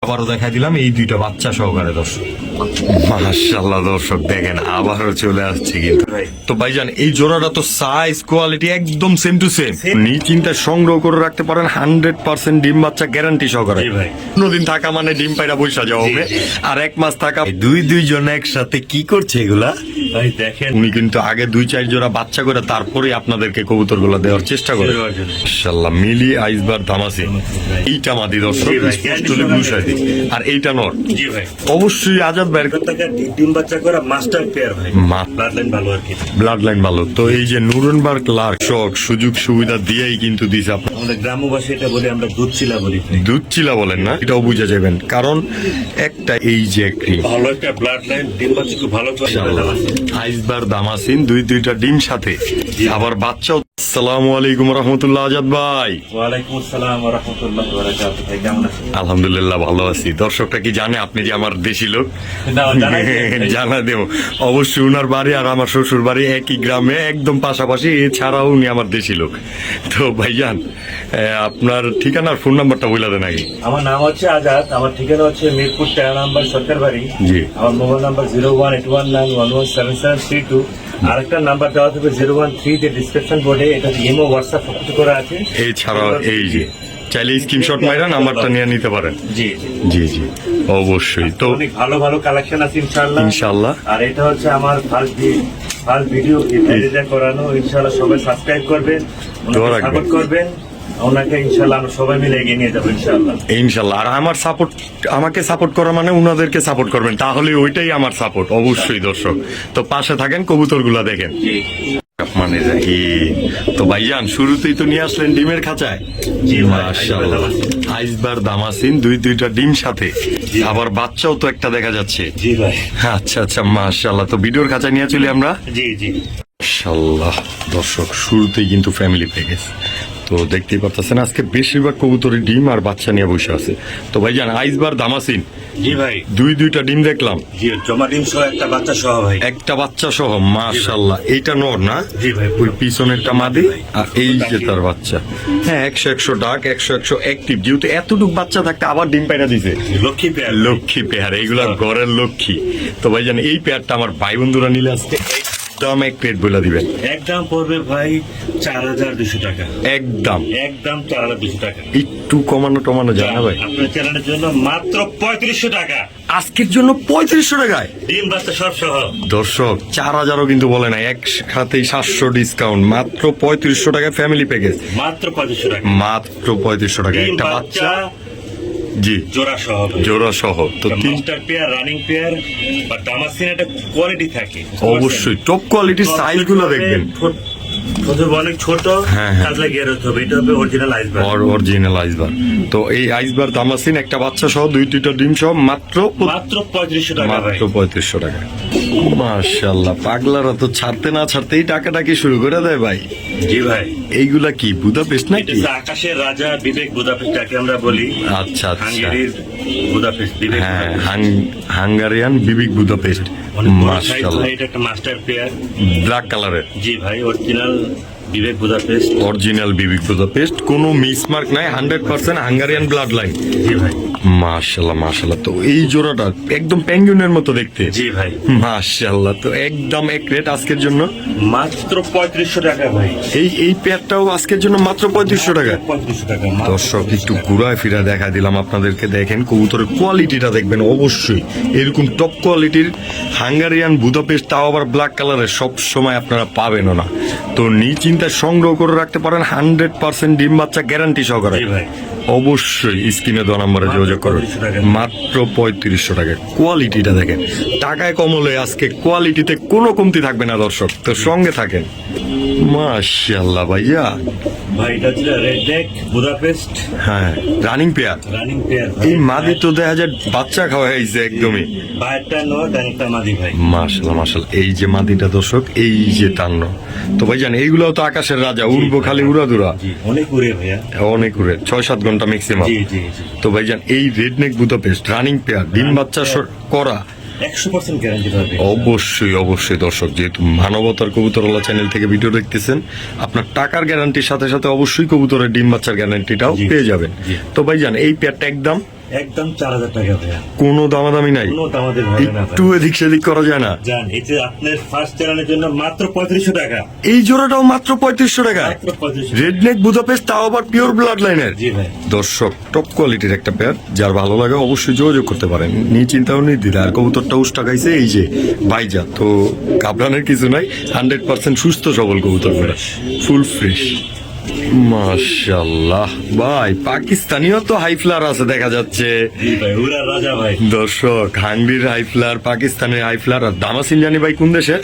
আবারও দেখা দিলাম এই দুইটা বাচ্চা সহকারে দর্শক। মাশাআল্লাহ দর্শক দেখেন আবারও চলে আসছে কিন্তু। তো ভাইজান এই জোড়াটা তো সাইজ কোয়ালিটি একদম সেম টু সেম, নিশ্চিন্তে সংগ্রহ করে রাখতে পারেন। 100% ডিম বাচ্চা গ্যারান্টি সহকারে। কোনদিন থাকা মানে ডিম পাইরা বৈশা যাওয়া হবে, আর 1 মাস থাকা। দুইজন একসাথে কি করছে এগুলা ভাই দেখেন, উনি কিন্তু আগে 2-4 জোড়া বাচ্চা করে তারপরে আপনাদেরকে কবুতর গুলা দেওয়ার চেষ্টা করে। মাশাআল্লাহ মিলি আইসবার দামাসি, এইটা মাদি দর্শক স্পষ্টলি বুঝাই দিই, আর এইটা নর। জি ভাই অবশ্যই আজাদ ভাইয়ের ডিম বাচ্চা করা মাস্টার পেয়ার ভাই, ব্লাড লাইন ভালো আর কি, ব্লাড লাইন ভালো। তো এই যে নুরেনবার্গ লার্ক শখ সুযোগ সুবিধা দিয়েই কিন্তু দিছে আপনার। আমাদের গ্রামবাসী এটা বলে, আমরা দুধ চিলা বলি। দুধ চিলা বলেন না, এটাও বুঝে যাবেন, কারণ একটা এই যে ভালো একটা ব্লাড লাইন, ডিম বাচ্চা খুব ভালো। আইসবার দামাসিন দুইটা ডিম সাথে, আবার বাচ্চাও। আসসালামু আলাইকুম রহমতুল্লাহ আজাদ ভাই। ওয়ালাইকুম আসসালাম ওয়া রাহমাতুল্লাহি ওয়া বারাকাতুহু। ভাই কেমন আছেন? আলহামদুলিল্লাহ ভালো আছি। দর্শকটা কি জানে আপনি যে আমার দেশি লোক? জানা দেব অবশ্যই। উনার বাড়ি আর আমার শ্বশুর বাড়ি একই গ্রামে, একদম পাশাপাশি। এছাড়াও উনি আমার দেশি লোক। তো ভাইজান আপনার ঠিকানার ফোন নাম্বারটা বলে দেন আগে। আমার নাম হচ্ছে আজাদ, আমার ঠিকানা হচ্ছে মিরপুর 13 নম্বর সরকার বাড়ি। জি। আমার মোবাইল নাম্বার 01819117772। আরেকটা নাম্বার দেওয়া থাকবে 013 তে ডিসক্রিপশন বোর্ডে। এটা ইমো হোয়াটসঅ্যাপ সবকিছু করা আছে। এছাড়াও এই যে চাইলে স্ক্রিনশট মাইরা নাম্বারটা নিয়ে নিতে পারেন। জি জি জি অবশ্যই। তো অনেক ভালো ভালো কালেকশন আছে ইনশাআল্লাহ। ইনশাআল্লাহ। আর এটা হচ্ছে আমার ফার্স্ট ভিডিও এটা করানো। ইনশাআল্লাহ সবাই সাবস্ক্রাইব করবেন, সাপোর্ট করবেন ওনাকে। ইনশাআল্লাহ আমরা সবাই মিলে এগিয়ে নিয়ে যাবো ইনশাআল্লাহ। ইনশাআল্লাহ। আর আমার সাপোর্ট, আমাকে সাপোর্ট করা মানে উনাদেরকে সাপোর্ট করবেন, তাহলে ওইটাই আমার সাপোর্ট। অবশ্যই দর্শক, তো পাশে থাকেন, কবুতরগুলা দেখেন। মানে তো ভাইজান শুরুতেই তো নিয়ে আসলেন ডিমের খাঁচায়। জি মাশাআল্লাহ আইসবার দামাসিন দুইটা ডিম সাথে, আবার বাচ্চাও তো একটা দেখা যাচ্ছে। জি ভাই। আচ্ছা আচ্ছা মাশাআল্লাহ। তো ভিডিওর খাঁচায় নিয়ে চলি আমরা। জি জি মাশাআল্লাহ দর্শক শুরুতেই কিন্তু ফ্যামিলি প্যাকেজ। তো দেখতেই পাচ্ছেন আজকে বেশিরভাগ কবুতরের ডিম আর বাচ্চা নিয়ে বসে আছে। তো ভাইজান আইসবার দামাসিন। জি ভাই। দুইটা ডিম দেখলাম। জি জমা ডিম সহ একটা বাচ্চা সহ ভাই। একটা বাচ্চা সহ মাশাআল্লাহ। এইটা নর না? জি ভাই। ওই পিছনেরটা মাদি, আর এই যে তার বাচ্চা। হ্যাঁ 100 ডাক, 100 অ্যাক্টিভ। যেহেতু এতটুক বাচ্চা থাকতে আবার ডিম পাইরা দিছে। লক্ষ্মী পেয়ার, লক্ষ্মী পেয়ার, এইগুলা ঘরের লক্ষ্মী। তো ভাইজান এই পেয়ারটা আমার ভাই বন্ধুরা নিলে আজকে একদম এক প্লেট বলে দিবেন। একদম পড়বে ভাই 4200 টাকা। একদম 4200 টাকা। একটু কমানো টমানো যায় না ভাই? আপনার চ্যানেলের জন্য মাত্র 3500 টাকা। আজকের জন্য 3500 টাকায় ডিম বাচ্চা সব সহ। দর্শক 4000ও কিন্তু বলে না, একসাথেই 700 ডিসকাউন্ট। মাত্র 3500 টাকায় ফ্যামিলি প্যাকেজ। মাত্র 3500 টাকা। মাত্র 3500 টাকা ডিম একটা বাচ্চা। জি জোড়া সহ। জোড়া সহ। তো মাস্টার পেয়ার, রানিং পেয়ার বা দামাসিন একটা কোয়ালিটি থাকে। অবশ্যই টপ কোয়ালিটির সাইজ গুলো দেখবেন। অনেক ছোট, কাজলা গিয়ে রাখতে হবে। এটা হবে অরিজিনাল আইসবার। অরিজিনাল আইসবার। তো এই আইসবার দামাসিন একটা বাচ্চা সহ দুইটা ডিম সহ মাত্র 3500 টাকা। মাত্র 3500 টাকা। মাশাআল্লাহ পাগলারা তো ছাড়তে না ছাড়তেই টাকাটাকি শুরু করে দেয় ভাই। জি ভাই। এইগুলা কি বুদাপেস্ট নাকি? আকাশের রাজা বিবেক বুদাপেস্ট যাকে আমরা বলি। আচ্ছা আচ্ছা। হাঙ্গেরির বুদাপেস্ট বিবেক। হ্যাঁ হাঙ্গারিয়ান বিবেক বুদাপেস্ট। মাশাআল্লাহ। এটা একটা মাস্টার পেয়ার ব্ল্যাক কালারের। জি ভাই অরিজিনাল বিবেক বুদাপেস্ট। অরিজিনাল বিবেক বুদাপেস্ট, কোনো মিসমার্ক নাই, 100% হাঙ্গারিয়ান ব্লাড লাইন। জি ভাই। মাশাআল্লাহ মাশাআল্লাহ। তো এই জোড়াটা একদম পেঙ্গুইনের মতো দেখতে। জি ভাই। মাশাআল্লাহ। তো একদম এক রেট আজকের জন্য মাত্র 3500 টাকা ভাই। এই পেয়ারটাও আজকের জন্য মাত্র 3500 টাকা। 3500 টাকা। দর্শক একটু ঘুরায় ফিরা দেখা দিলাম আপনাদেরকে। দেখেন কবুতরের কোয়ালিটিটা দেখবেন অবশ্যই। এরকম টপ কোয়ালিটির হাঙ্গারিয়ান বুদাপেস্ট, তাও আবার ব্ল্যাক কালারের, সব সময় আপনারা পাবেনও না। তো নিশ্চিন্তে সংগ্রহ করে রাখতে পারেন। 100% ডিম বাচ্চা গ্যারান্টি সহকারে। অবশ্যই স্ক্রিনে দেওয়া নম্বরে যোগাযোগ করুন। মাত্র 3500 টাকা। কোয়ালিটিটা দেখেন, টাকায় কম হলে আজকে কোয়ালিটিতে কোনো কমতি থাকবে না দর্শক। তো সঙ্গে থাকেন। মাশাআল্লাহ ভাইয়া। ভাই এটা ছিল রেড নেক বুদাপেস্ট। হ্যাঁ রানিং পেয়ার। Running pair. এই মাদি তো দেখা যায় বাচ্চা খাওয়া হয়েছে একদমই। বাইরটা নর, ডানেরটা মাদি ভাই। মাশাআল্লাহ মাশাআল্লাহ। এই যে মাদিটা দর্শক, এই যে তান্ন। তো ভাইজান এইগুলো তো আকাশের রাজা, উড়বো খালি উড়াদুরা। অনেক উড়ে ভাইয়া, অনেক উড়ে, 6-7 ঘন্টা ম্যাক্সিমাম। তো ভাইজান এই রেড নেক বুদাপেস্ট রানিং পেয়ার, ডিম বাচ্চা করা 100% গ্যারান্টি পাবে। অবশ্যই অবশ্যই দর্শক, যেহেতু মানবতার কবুতরওয়ালা চ্যানেল থেকে ভিডিও দেখতেছেন, আপনার টাকার গ্যারান্টির সাথে সাথে অবশ্যই কবুতরের ডিম বাচ্চার গ্যারান্টিটাও পেয়ে যাবেন। তো ভাইজান এই পেয়ারটা একদম একদম 4,000 টাকা ভাইয়া। কোনো দামাদামি নাই, কোনো দামাদামি হবে না ভাই। একটু এদিক সেদিক করা যায় না? জান, এই যে আপনার ফার্স্ট চ্যানেলের জন্য মাত্র 3500 টাকা। এই জোড়াটাও মাত্র 3500 টাকা। মাত্র 3500। রেডনেক বুদাপেস্ট, তাও আবার পিওর ব্লাড লাইনের। জি ভাই। দর্শক, টপ কোয়ালিটির একটা পেয়ার, যার ভালো লাগে অবশ্যই যোগাযোগ করতে পারেন, নিয়ে চিন্তাও নেই দিলে। আর কবুতরটা উষ্টা খাইছে এই যে ভাইজা, তো ঘাবড়ানোর কিছু নাই, 100% সুস্থ সবল কবুতর, ফুল ফ্রেশ। মাশাআল্লাহ ভাই, পাকিস্তানিও তো হাই ফ্লার আছে দেখা যাচ্ছে। জি ভাই, উড়ার রাজা ভাই। দর্শক, হাঙ্গরির হাই ফ্লার, পাকিস্তানের হাই ফ্লার, আর দামাসিন জানি ভাই কোন দেশের?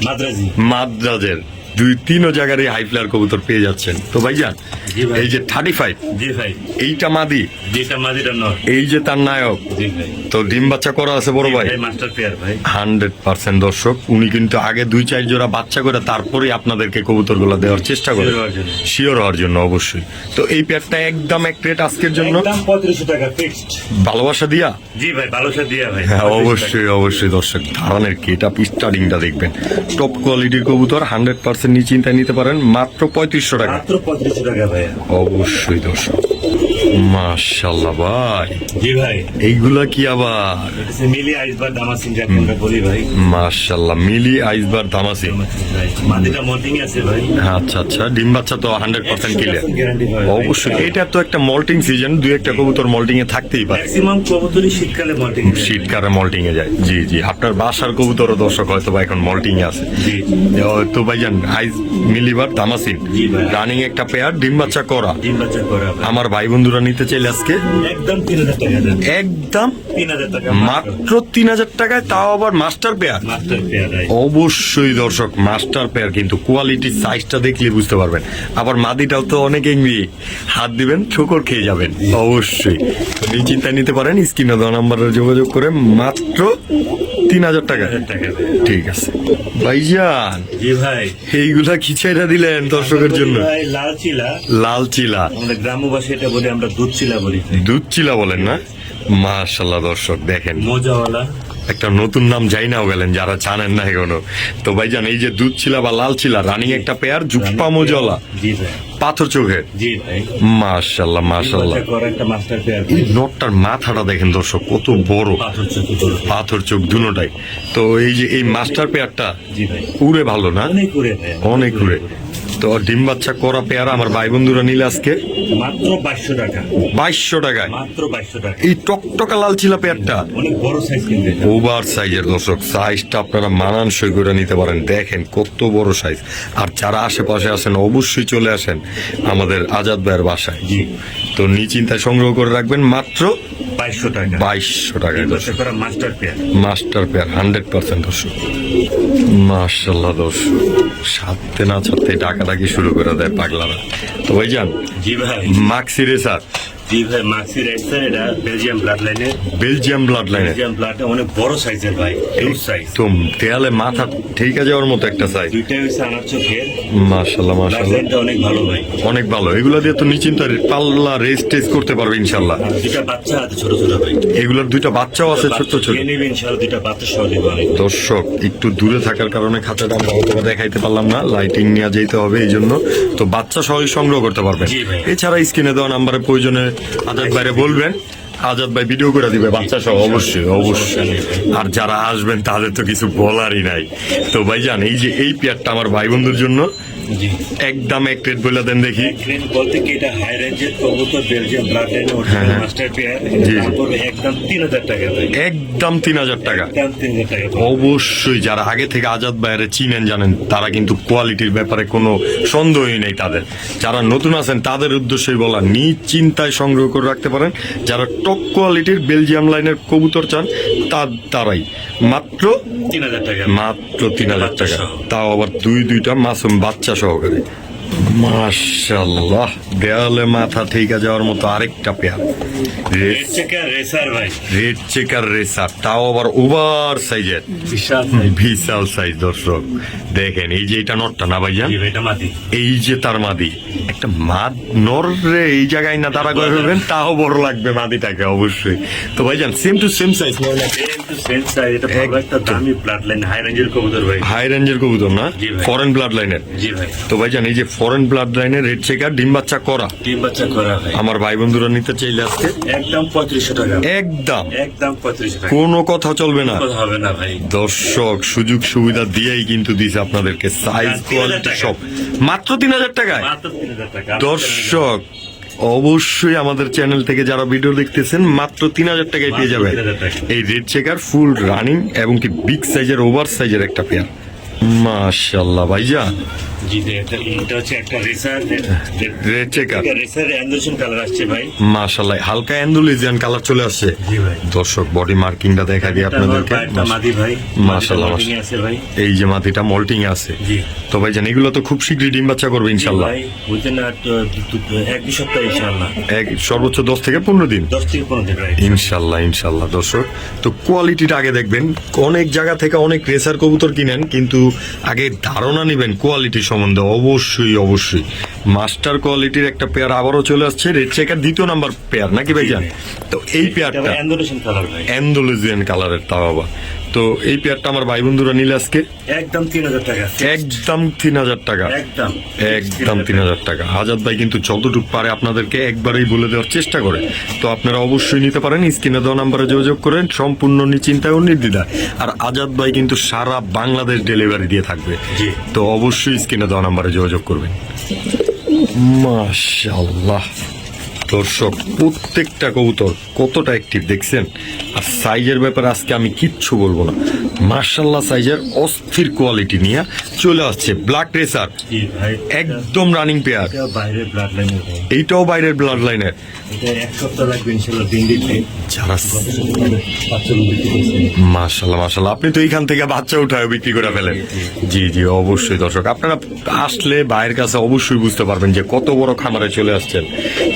মাদ্রাজি। মাদ্রাজের। 2-3 জায়গারই হাই ফ্লার কবুতর পেয়ে যাচ্ছেন। তো ভাইজান, জি ভাই। এই যে 35, জি ভাই। এইটা মাদি, যেটা মাদিটা নর। এই যে তার নায়ক, জি ভাই। তো ডিম বাচ্চা করা আছে বড় ভাই। মাস্টার পেয়ার ভাই। 100% দর্শক, উনি কিন্তু আগে 2-4 জোড়া বাচ্চা করে তারপরে আপনাদেরকে কবুতরগুলো দেওয়ার চেষ্টা করে, Sure হওয়ার জন্য। শিওর হওয়ার জন্য অবশ্যই। তো এই পেয়ারটা একদম এক রেট আজকের জন্য, একদম 3500 টাকা ফিক্সড। ভালোবাসা দিয়া। জি ভাই, ভালোবাসা দিয়া ভাই। হ্যাঁ অবশ্যই অবশ্যই দর্শক, ধারণের কি এটা স্টার্টিংটা দেখবেন, টপ কোয়ালিটির কবুতর, 100% নিশ্চিন্তায় নিতে পারেন মাত্র 3500 টাকা। মাত্র 3500 টাকা ভাই। অবশ্যই দর্শক। মাশাআল্লাহ ভাই, জি ভাই। এইগুলা কি আবার? এটা হচ্ছে মিলি আইসবার দামাসিন যাকে আমরা বলি ভাই। মাশাআল্লাহ, মিলি আইসবার দামাসি। দামাসিন ভাই। মাদিটা মল্টিং আছে ভাই। আচ্ছা আচ্ছা, ডিম বাচ্চা তো 100% ক্লিয়ার। 100% guarantee হয় ভাই। অবশ্যই, এটা তো একটা মল্টিং সিজন, 2-1টা কবুতর মল্টিং এ থাকতেই পারে। ম্যাক্সিমাম কবুতরই শীতকালে মল্টিং। শীতকালে মল্টিং এ যায়। জি জি, আপনার বাসার কবুতরও দর্শক হয়তো বা এখন মল্টিং এ আছে। জি। তো ভাইজান, আইস মিলিবার দামাসিন জি ভাই। রানিং একটা পেয়ার, ডিম বাচ্চা করা। ডিম বাচ্চা করা ভাই। আমার ভাই বন্ধুরা নিতে চাইলে আজকে একদম 3000 টাকা দেন। একদম 3000 টাকা মাত্র 3000 টাকায়, তাও আবার মাস্টার পেয়ার। মাস্টার পেয়ার ভাই। অবশ্যই দর্শক, মাস্টার পেয়ার, কিন্তু কোয়ালিটির সাইজটা দেখলে বুঝতে পারবেন। আবার মাদিটাও তো অনেক এংরি, হাত দিবেন ঠোকর খেয়ে যাবেন। অবশ্যই নিশ্চিন্তায় নিতে পারেন, স্ক্রিনে দেওয়া নাম্বারে যোগাযোগ করে মাত্র 3000 টাকা। 3000 টাকা ভাই। ঠিক আছে ভাইজান, জি ভাই। এইগুলা কি ছেড়ে দিলেন দর্শকের জন্য? ভাই লাল চিলা, লাল চিলা, আমাদের গ্রাম্য ভাষায় এটা বলি আমরা দুধ চিলা বলি ভাই। দুধ চিলা বলেন না? মাশাআল্লাহ দর্শক, দেখেন মোজাওয়ালা। একটা নতুন নাম যাই নাও গেলেন যারা জানেন না এখনো। তো ভাইজান, এই যে দুধ চিলা বা লাল চিলা রানিং একটা পেয়ার, জুপ্পা মোজলা, জি ভাই। পাথর চোখের। জি ভাই। মাশাআল্লাহ মাশাআল্লাহ। বাচ্চা করা একটা মাস্টার পেয়ার এই ভাই। নটটার মাথাটা দেখেন দর্শক, কত বড়, পাথর চোখে বড়। পাথর চোখ দুটোটাই। তো এই যে এই মাস্টার পেয়ারটা জি ভাই। উড়ে ভালো না? অনেক উড়ে ভাই। অনেক উড়ে। তো ডিম বাচ্চা করা পেয়ার আমার ভাই বন্ধুরা নিলে আজকে মাত্র 2200 টাকা। 2200 টাকায়। মাত্র 2200 টাকা। এই টকটকা লাল চিলা পেয়ারটা অনেক বড় সাইজ কিন্তু এটা। ওভার সাইজের দর্শক, সাইজটা আপনারা মানানসই করে নিতে পারেন। দেখেন কত বড় সাইজ। আর যারা আশেপাশে আছেন অবশ্যই চলে আসেন আমাদের আজাদ ভাইয়ের বাসায়। জি। তো নিশ্চিন্তায় সংগ্রহ করে রাখবেন মাত্র 2200 টাকা। 2200 টাকায় বাচ্চা দর্শক, করা মাস্টার পেয়ার। মাস্টার পেয়ার 100% দর্শক। মাশাআল্লাহ দর্শক, সাথে না ছাড়তে ডাকাডাকি শুরু করে দেয় পাগলারা। তো ভাইজান, জি ভাই। মাক্সি রেসার, জি ভাই, মাক্সি রেসার, এটা বেলজিয়াম ব্লাড লাইনের। বেলজিয়াম ব্লাড লাইনের, বেলজিয়াম ব্লাডে অনেক বড় সাইজের ভাই, হিউজ সাইজ। তো দেয়ালে মাথা ঠেকে যাওয়ার মতো একটা সাইজ। দুইটাই হচ্ছে আনার চোখের। মাশাআল্লাহ ব্লাড মাশাআল্লাহ, লাইনটা অনেক ভালো ভাই। অনেক ভালো। এগুলো দিয়ে তো নিশ্চিন্ত পাল্লা রেস টেস করতে পারবে ইনশাল্লাহ। আর দুইটা বাচ্চা আছে ছোট ছোট ভাই। এগুলোর 2টা বাচ্চাও আছে ছোট ছোট। নিয়ে নিবে ইনশাআল্লাহ, দুইটা বাচ্চা সহ দিব অনেক। দর্শক, একটু দূরে থাকার কারণে খাঁচাটা আমরা হয়তো দেখাইতে পারলাম না, লাইটিং নিয়ে যেতে হবে এই জন্য। তো বাচ্চা সহই সংগ্রহ করতে পারবেন। জি ভাই। এছাড়া স্ক্রিনে দেওয়া নাম্বারে প্রয়োজনে আজাদ বাইরে বলবেন, আজাদ ভাই ভিডিও করে দিবে বাচ্চা সহ। অবশ্যই অবশ্যই। আর যারা আসবেন তাদের তো কিছু বলারই নাই। তো ভাইজান, এই যে এই পেয়ারটা আমার ভাই বন্ধুর জন্য জি। একদম এক রেট বলে দেন দেখি। গ্রেন বলতে কি এটা হাই রেঞ্জের কবুতর, বেলজিয়াম ব্লাড লাইনের হ্যাঁ। Master pair. জি। দাম পড়বে একদম 3000 টাকা ভাই। একদম 3000 টাকা। একদম 3000 টাকা ভাই। অবশ্যই যারা আগে থেকে আজাদ ভাইয়ের চিনেন জানেন, তারা কিন্তু কোয়ালিটির ব্যাপারে কোনো সন্দেহই নেই তাদের। যারা নতুন আছেন তাদের উদ্দেশ্যই বলা, নিশ্চিন্তায় সংগ্রহ করে রাখতে পারেন। যারা টপ কোয়ালিটির বেলজিয়াম লাইনের কবুতর চান তারাই মাত্র 3000 টাকা। মাত্র 3000 টাকা, তাও আবার দুইটা মাসুম বাচ্চা সহকারে। মাশাআল্লাহ, দেয়ালে মাথা ঠেকে যাওয়ার মতো আরেকটা পেয়ার, রেড চেকার রেসার ভাই। রেড চেকার রেসার, তাও আবার ওভার সাইজের, বিশাল size। বিশাল সাইজ। দর্শক দেখেন, এই যে এটা নটটা না ভাইজান, জি ভাই, এটা মাটি। এই যে তার মাদি, একটা মাদ নর রে এই জায়গায় না তারা করে ফেলবেন, তাও বড় লাগবে মাদিটাকে অবশ্যই। তো ভাইজান, same to same size, same to same size. এটা ভালো একটা দামি ব্লাড লাইন, হাই রেঞ্জের কবুতর ভাই। হাই রেঞ্জের কবুতর না, জি ভাই। ফরেন ব্লাড লাইনের। জি ভাই। তো ভাইজান, এই যে ফরেন ব্লাড লাইনের রেড চেকার ডিম বাচ্চা করা ডিম বাচ্চা করা ভাই আমার ভাই বন্ধুরা নিতে চাইলে আজকে একদম 3500 টাকা একদম একদম 3500 টাকা কোনো কথা চলবে না। কথা হবে না ভাই দর্শক সুযোগ সুবিধা দিয়েই কিন্তু দিছে আপনাদেরকে সাইজ 3000 কোয়ালিটি টাকা। সব মাত্র 3000 টাকায়। মাত্র 3000 টাকা দর্শক অবশ্যই আমাদের চ্যানেল থেকে যারা ভিডিও দেখতেছেন মাত্র 3000 টাকায় পেয়ে যাবেন 3000 টাকা। এই রেড চেকার ফুল রানিং এবং কি বিগ সাইজের ওভার সাইজের একটা পেয়ার। মাশাআল্লাহ ভাইজান জি এটা হচ্ছে একটা racer red checker racer Anderson colour আসছে ভাই মাশাআল্লাহ হালকা অ্যান্ডালুজিয়ান কালার চলে আসছে। জি ভাই দর্শক বডি মার্কিংটা দেখা দিই আপনাদেরকে। একটা মাদি ভাই মাশাআল্লাহ মাদি আছে ভাই এই যে মাটিটা মল্টিং আছে। জি তো ভাইজান এগুলো তো খুব শীঘ্রই ডিম বাচ্চা করবে ইনশাআল্লাহ। ভাই উইদিন এক দুই সপ্তাহ ইনশাআল্লাহ এক সর্বোচ্চ 10 থেকে 15 দিন 10 থেকে 15 দিন ভাই ইনশাল্লাহ ইনশাল্লাহ। দর্শক তো কোয়ালিটিটা আগে দেখবেন, অনেক জায়গা থেকে অনেক রেসার কবুতর কিনেন কিন্তু আগে ধারণা নেবেন কোয়ালিটি সম্বন্ধে। অবশ্যই অবশ্যই মাস্টার কোয়ালিটির একটা পেয়ার আবারও চলে আসছে, রেড চেকার দ্বিতীয় নাম্বার পেয়ার নাকি ভাইজান? তো এই পেয়ারটা অ্যান্ডারসন কালার ভাই অ্যান্ডালুজিয়ান কালারের তা বাবা। তো এই পেয়ারটা আমার ভাই বন্ধুরা নিলে আজকে একদম 3000 টাকা একদম 3000 টাকা একদম একদম 3000 টাকা। আজাদ ভাই কিন্তু যতটুকু পারে আপনাদেরকে একবারেই বলে দেওয়ার চেষ্টা করে। তো আপনারা অবশ্যই নিতে পারেন, স্ক্রিনে দেওয়া নাম্বারে যোগাযোগ করেন সম্পূর্ণ নিশ্চিন্তায় ও নির্দ্বিধায়। আর আজাদ ভাই কিন্তু সারা বাংলাদেশ ডেলিভারি দিয়ে থাকবে। জি। তো অবশ্যই স্ক্রিনে দেওয়া নাম্বারে যোগাযোগ করবেন। মাশাআল্লাহ দর্শক প্রত্যেকটা কবুতর কতটা অ্যাক্টিভ দেখছেন। আর সাইজের ব্যাপারে আজকে আমি কিচ্ছু বলবো না, মাশাআল্লাহ সাইজের অস্থির কোয়ালিটি নিয়ে চলে আসছে ব্ল্যাক রেসার জি ভাই একদম রানিং পেয়ার। এটা বাইরের ব্লাড লাইন ভাই এইটাও বাইরের ব্লাড লাইনের। এটা এক সপ্তাহ লাগবে ইনশাআল্লাহ দিন দিতে যারা বাচ্চাগুলো বিক্রি করছে মাশাআল্লাহ মাশাআল্লাহ আপনি তো এইখান থেকে বাচ্চা উঠায় বিক্রি করে ফেলেন। জি জি অবশ্যই দর্শক আপনারা আসলে ভাইয়ের কাছে অবশ্যই বুঝতে পারবেন যে কত বড় খামারে চলে আসছেন।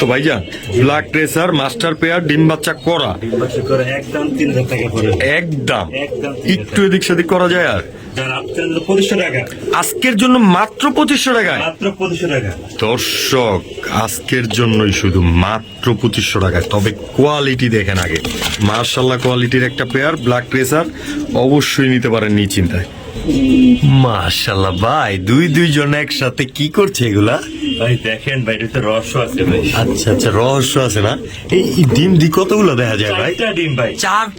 তো ভাইজান ব্ল্যাক রেসার মাস্টার পেয়ার ডিম বাচ্চা করা ডিম বাচ্চা করে একদম 3000 টাকা পড়ে একদম একদম একটু এদিক সেদিক করা যায়। আর যারা আপনার 2500 টাকা আজকের জন্য মাত্র 2500 টাকায়। মাত্র 2500 টাকা দর্শক আজকের জন্যই শুধু মাত্র 2500 টাকায়। তবে কোয়ালিটি দেখেন আগে, মার্শাল্লাহ কোয়ালিটির একটা পেয়ার ব্ল্যাক রেসার অবশ্যই নিতে পারেন নিশ্চিন্তায়। মাশাআল্লাহ ভাই দুইজন একসাথে কি করছে এগুলা? ভাই দেখেন ভাই এটা রহস্য আছে ভাই আচ্ছা আচ্ছা রহস্য আছে না? এই ডিম দি কতগুলো দেখা যায় ভাই? 4টা ডিম ভাই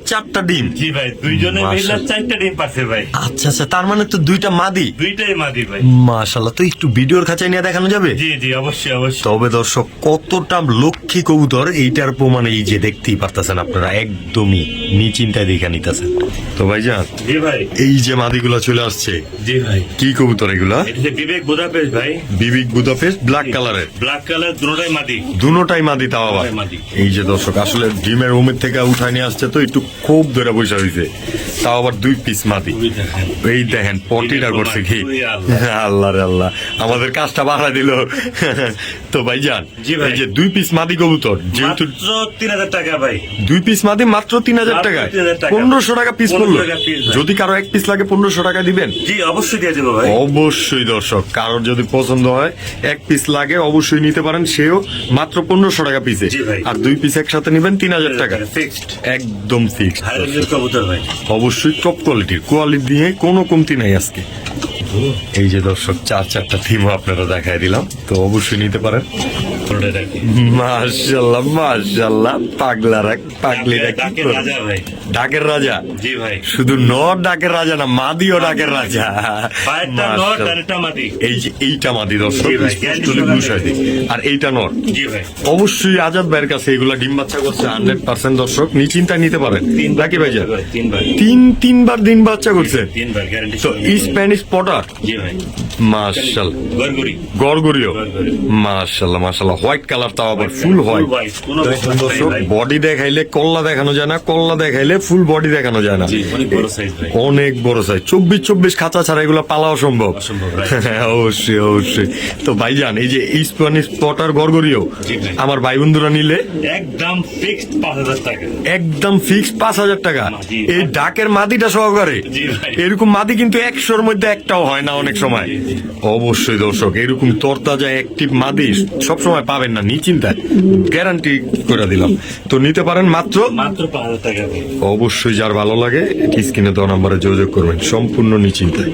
চারটা ডিম। জি ভাই দুইজনে মিলে মাশাআল্লাহ। 4টা ডিম পাচ্ছে ভাই আচ্ছা আচ্ছা তার মানে তো দুইটা মাদি। দুইটাই মাদি ভাই মাশাআল্লাহ তো একটু ভিডিওর খাঁচায় নিয়ে দেখানো যাবে? জি জি অবশ্যই অবশ্যই তবে দর্শক কতটা লক্ষ্মী কবুতর এইটার প্রমাণ এই যে দেখতেই পারতেছেন আপনারা, একদমই নিশ্চিন্তায় দেখে নিতেছেন। তো ভাইজান জি ভাই এই যে মাদিগুলা চলে আসছে জি ভাই কি কবুতর এগুলা? এটা হচ্ছে বিবেক বুদাপেস্ট ভাই বিবিক বুদাপেস্ট ব্ল্যাক কালারের, ব্ল্যাক কালার দুটোটাই মাদি দুটোটাই মাদি তাও আবার। দুটোটাই মাদি। এই যে দর্শক আসলে ডিমের ওমের থেকে উঠায় নিয়ে আসছে তো একটু খুব ধরে বসে হয়েছে, তাও আবার 2 পিস মাদি। খুবই দেখেন এই দেখেন পটিটা করছে কি, ওই আল্লাহ। আল্লাহ রে আল্লাহ আমাদের কাজটা বাড়া দিল। তো ভাইজান জি ভাই। এই যে 2 পিস মাদি কবুতর যেহেতু মাত্র 3000 টাকা ভাই 2 পিস মাদি মাত্র 3000 মাত্র টাকায় 3000 টাকা। 1500 টাকা পিস 1500 পড়লো। টাকা piece ভাই। যদি কারো এক পিস লাগে 1500 টাকা দিবেন? জি অবশ্যই দিয়ে দেবো ভাই অবশ্যই দর্শক কারোর যদি পছন্দ হয় এক পিস লাগে অবশ্যই নিতে পারেন, সেও মাত্র 1500 টাকা পিসে। জি ভাই। আর 2 পিস একসাথে নেবেন 3000 টাকা ফিক্সড একদম ফিক্সড। হাই রেঞ্জের কবুতর ভাই অবশ্যই টপ কোয়ালিটির, কোয়ালিটি দিয়ে কোনো কমতি নাই আজকে। এই যে দর্শক চারটা থিমও আপনারা দেখাই দিলাম, তো অবশ্যই নিতে পারেন। মাশাআল্লাহ মাশাআল্লাহ পাগলিরা কি ডাকের করে? রাজা ভাই ডাকের রাজা জি ভাই শুধু নর ডাকের রাজা না, মাদিও ডাকের রাজা। পায়েরটা নর মাশাআল্লাহ। ডানেরটা মাদি এই যে এইটা মাদি দর্শক জি ভাই, স্পষ্টলি বুঝাই দিই। আর এইটা নর। জি ভাই অবশ্যই আজাদ ভাইয়ের কাছে এগুলা ডিম বাচ্চা করছে 100% দর্শক নিশ্চিন্তায় নিতে পারেন নাকি ভাই? তিনবার তিনবার ডিম বাচ্চা করছে। তিনবার গ্যারান্টি তো স্প্যানিশ পটার জি ভাই মাশাআল্লাহ গরগরি গড়গড়িও গড়গড়ি। মাশাআল্লাহ মাশাআল্লাহ হোয়াইট কালার তাও আবার ফুল হোয়াইট। কোনো দর্শক বডি দেখাইলে কল্লা দেখানো যায় না, কল্লা দেখাইলে ফুল বডি দেখানো যায় না। জি অনেক বড় সাইজ ভাই অনেক বড় সাইজ 24 খাঁচা ছাড়া এগুলো পালাও সম্ভব। অসম্ভব, right. হ্যাঁ, অবশ্যই অবশ্যই। তো ভাইজান এই যে স্প্যানিশ পটার গড়গড়িও জি ভাই। আমার ভাই বন্ধুরা নিলে একদম ফিক্সড 5000 টাকা একদম ফিক্সড 5000 টাকা মাদি। এই ডাকের মাদিটা সহকারে। জি ভাই। এরকম মাদি কিন্তু 100-র মধ্যে একটাও হয় না অনেক সময়। অবশ্যই দর্শক, এরকম তরতাজা অ্যাক্টিভ মাদি সবসময় পাবেন না, নিশ্চিন্তায় গ্যারান্টি করে দিলাম। তো নিতে পারেন মাত্র 5,000 টাকা ভাই। অবশ্যই, যার ভালো লাগে স্ক্রিনে দেওয়া নাম্বারে যোগাযোগ করবেন সম্পূর্ণ নিশ্চিন্তায়।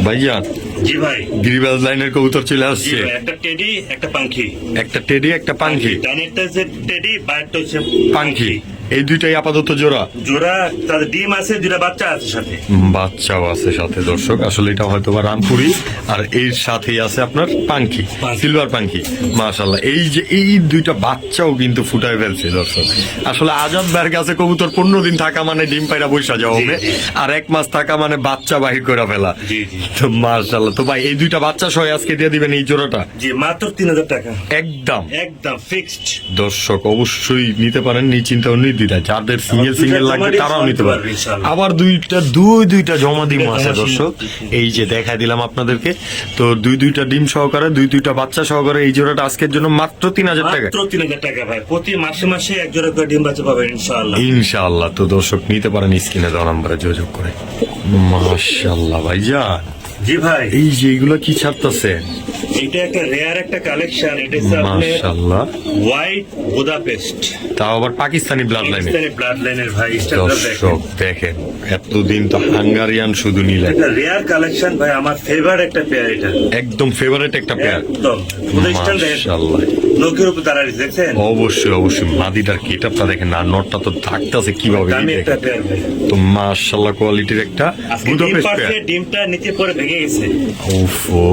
ভাইজান, জি ভাই। গিরিবাজ লাইনের কবুতর চলে জি আসছে, ভাই, একটা টেডি একটা পাখি। একটা টেডি একটা পাখি। ডানেরটা হচ্ছে টেডি, বাইরটা হচ্ছে পাখি, এই দুইটাই আপাতত জোড়া। জোড়া, তাদের ডিম আছে, দুটা বাচ্চা আছে সাথে। বাচ্চাও আছে সাথে দর্শক। আসলে এটা হয়তো বা রামপুরি, আর এর সাথেই আছে আপনার পাখি, সিলভার পাখি। মাশাল্লাহ, এই যে এই দুইটা বাচ্চাও কিন্তু ফুটায় ফেলছে দর্শক। আসলে আজাদ ভাইয়ের কাছে কবুতর 15 দিন থাকা মানে ডিম পাইরা বৈশা যাওয়া হবে, আর 1 মাস থাকা মানে বাচ্চা বাহির করে ফেলা। জি জি তো মাশাল্লাহ, তো ভাই এই দুইটা বাচ্চা সহ আজকে দিয়ে দিবেন এই জোড়াটা জি, মাত্র 3,000 টাকা, একদম। একদম ফিক্সড। দর্শক অবশ্যই নিতে পারেন নিশ্চিন্তা ও নির্দ্বিধায়। যাদের সিঙ্গেল লাগবে তারাও নিতে পারবে। আবার দুইটা জমা ডিম আছে দর্শক, এই যে দেখা দিলাম আপনাদেরকে। তো দুইটা ডিম সহকারে দুইটা বাচ্চা সহকারে এই জোড়াটা আজকের জন্য মাত্র 3,000 টাকা। মাত্র 3,000 টাকা ভাই। প্রতি মাসে মাসে এক জোড়া করে ডিম বাচ্চা পাবেন ইনশাআল্লাহ। ইনশাআল্লাহ। তো দর্শক নিতে পারেন স্ক্রিনে দেওয়া নাম্বারে যোগাযোগ করে। মাশাআল্লাহ ভাইজান, জি ভাই, এই যে এগুলো কি ছাড়তেছে? এটা একটা রেয়ার একটা কালেকশন। এটা হচ্ছে আপনার মাশাআল্লাহ, হোয়াইট বুদাপেস্ট, তাও আবার পাকিস্তানি ব্লাড লাইনে। পাকিস্তানি ব্লাড লাইনের ভাই। স্ট্যান্ডার্ড দর্শক দেখেন, এতদিন তো হাঙ্গারিয়ান শুধু নিলেন, এটা রেয়ার কালেকশন ভাই, আমার ফেভারিট একটা পেয়ার। এটা একদম ফেভারিট একটা পেয়ার। একদম প্রতিষ্ঠান দেখেন, মাশাআল্লাহ, নখের উপর দাঁড়ায় দেখছেন। অবশ্যই মাদিটার গেটআপটা দেখেন, আর নটটা তো থাকতেছে কিভাবে, দামি একটা পেয়ার ভাই। তো মাশাআল্লাহ কোয়ালিটির একটা আজকে ডিম বুদাপেস্ট পারছে, পেয়ার। ডিমটা নিচে পরে ভেঙে গেছে। ওফো,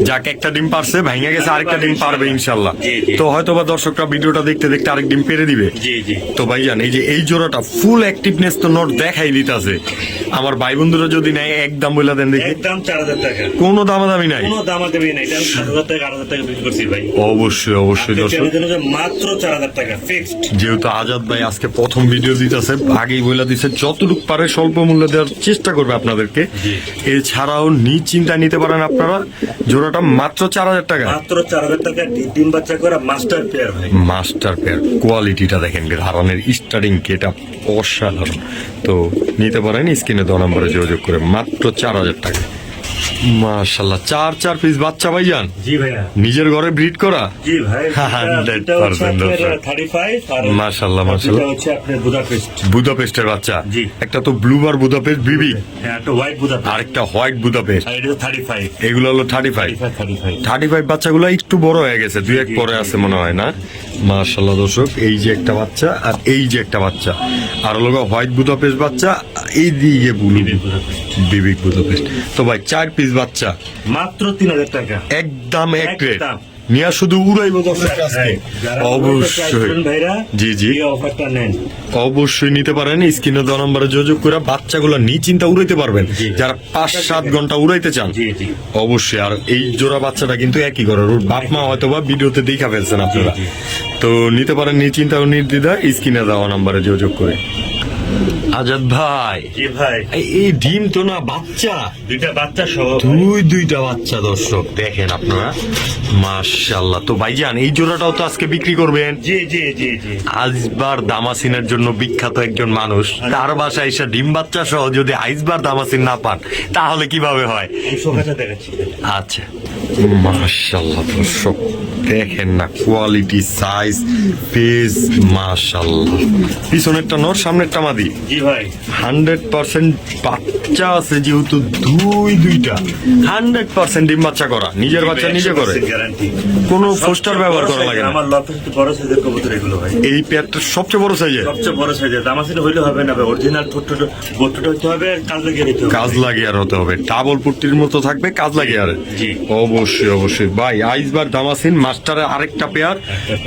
যাক একটা ডিম পারছে, ভাঙা গেছে, আরেকটা ডিম পারবে ইনশাআল্লাহ। জি, জি। তো হয়তো বা দর্শকরা ভিডিওটা দেখতে দেখতে আরেক ডিম পেরে দিবে। জি জি, তো ভাইজান, এই যে এই জোড়াটা ফুল অ্যাক্টিভনেস তো নট দেখাই দিতেছে। আমার ভাই বন্ধুরা যদি নেয় একদম বলে দেন দেখি। একদম 4,000 টাকা, কোনো দামাদামি নাই। কোনো দাম দেবে না। এটা আমি 7,000 টাকা 8,000 টাকা বিক্রি করছি ভাই। অবশ্যই দর্শক, মাত্র 4,000 টাকা ফিক্সড। যেহেতু আজাদ ভাই আজকে প্রথম ভিডিও দিতেছে, আগেই বলে দিচ্ছে যতটুকু পারে স্বল্প মূল্যে দেওয়ার চেষ্টা করবে আপনাদেরকে। এছাড়াও নিশ্চিন্তা নিতে পারেন আপনারা, জোড়াটা মাত্র 4,000 টাকা। মাত্র 4,000 টাকা ডিম বাচ্চা করা মাস্টার পেয়ার ভাই। মাস্টার পেয়ার, কোয়ালিটিটা দেখেন, ধারণের স্টার্টিং গেটআপ অসাধারণ। তো নিতে পারেন স্ক্রিনে দেওয়া নম্বরে যোগাযোগ করে মাত্র 4,000 টাকা। মাশাআল্লাহ, 4 পিস বাচ্চা ভাইজান, জি ভাইয়া, নিজের ঘরে ব্রিড করা। জি ভাই। 100% দর্শক। 35 আর মাশাআল্লাহ এটা মাশাআল্লাহ, হচ্ছে আপনার বুদাপেস্ট। বুদাপেস্টের বাচ্চা। জি। একটা তো ব্লুবার বুদাপেস্ট বিবি, হ্যাঁ, একটা হোয়াইট বুদাপেস্ট, আর একটা হোয়াইট বুদাপেস্ট। আর এটা 35 এগুলো হলো 35 35 বাচ্চাগুলো একটু বড় হয়ে গেছে, দুই এক পরে আছে মনে হয় না। মাশাআল্লাহ দর্শক, এই যে একটা বাচ্চা আর এই যে একটা বাচ্চা, আর হলো হোয়াইট বুদাপেস্ট বাচ্চা, এই দিকে ব্লু বিবি বুদাপেস্ট। তো ভাই 4 পিস বাচ্চা মাত্র 3,000 টাকা, একদম এক রেট। একদম। নিয়া শুধু উড়াইবো দর্শক আজকে। অবশ্যই, জি জি, এই অফারটা নেন। অবশ্যই নিতে পারেন স্ক্রিনে দেওয়া নম্বরে যোগাযোগ করে বাচ্চাগুলো নিশ্চিন্তা উড়াইতে পারবেন, জি। যারা 5-7 ঘন্টা উড়াইতে চান। জি জি, অবশ্যই। আর এই জোড়া বাচ্চাটা কিন্তু একই ঘরের, ওর বাপ মা হয়তো বা ভিডিওতে দেখা ফেলছেন আপনারা। জি, জি। তো নিতে পারেন নিশ্চিন্তা ও নির্দ্বিধায় স্ক্রিনে দেওয়া নম্বরে যোগাযোগ করে। আজাদ ভাই, জি ভাই, এই ডিম তো না বাচ্চা, দুইটা বাচ্চা সহ দুইটা বাচ্চা দর্শক দেখেন আপনারা। মাশাআল্লাহ। তো ভাইজান, এই জোড়াটাও তো আজকে বিক্রি করবেন। জি জি জি জি, আইসবার দামাসিনের জন্য বিখ্যাত একজন মানুষ, তার বাসায় এসে ডিম বাচ্চা সহ যদি আইসবার দামাসিন না পান তাহলে কিভাবে হয়? এই সোফাটা দেখাচ্ছি। আচ্ছা, মাশাআল্লাহ দর্শক দেখেন না, কোয়ালিটি, সাইজ, পেজ, মাশাআল্লাহ। পিছনেরটা নর, সামনেরটা মাদি। জি ভাই, 100% বাচ্চা আছে, যেহেতু দুইটা 100% ডিম বাচ্চা করা, নিজের বাচ্চা নিজে করে, গ্যারান্টি। কোনো পোস্টার ব্যবহার করা লাগে না। আমার লফের বড় সাইজের কবুতর এগুলো ভাই। এই পেয়ারটা সবচেয়ে বড় সাইজের, সবচেয়ে বড় সাইজের। দামাসিন হইলে হবে না ভাই, অরিজিনাল ছোট বোটটা হতে হবে, আর কাজ লাগিয়ে দিতে হবে। কাজ লাগিয়ে আর হতে হবে, ডাবল পুট্টির মতো থাকবে, কাজ লাগিয়ে আর। জি। অবশ্যই ভাই, আইসবার দামাসিন মাস্টারের আরেকটা পেয়ার,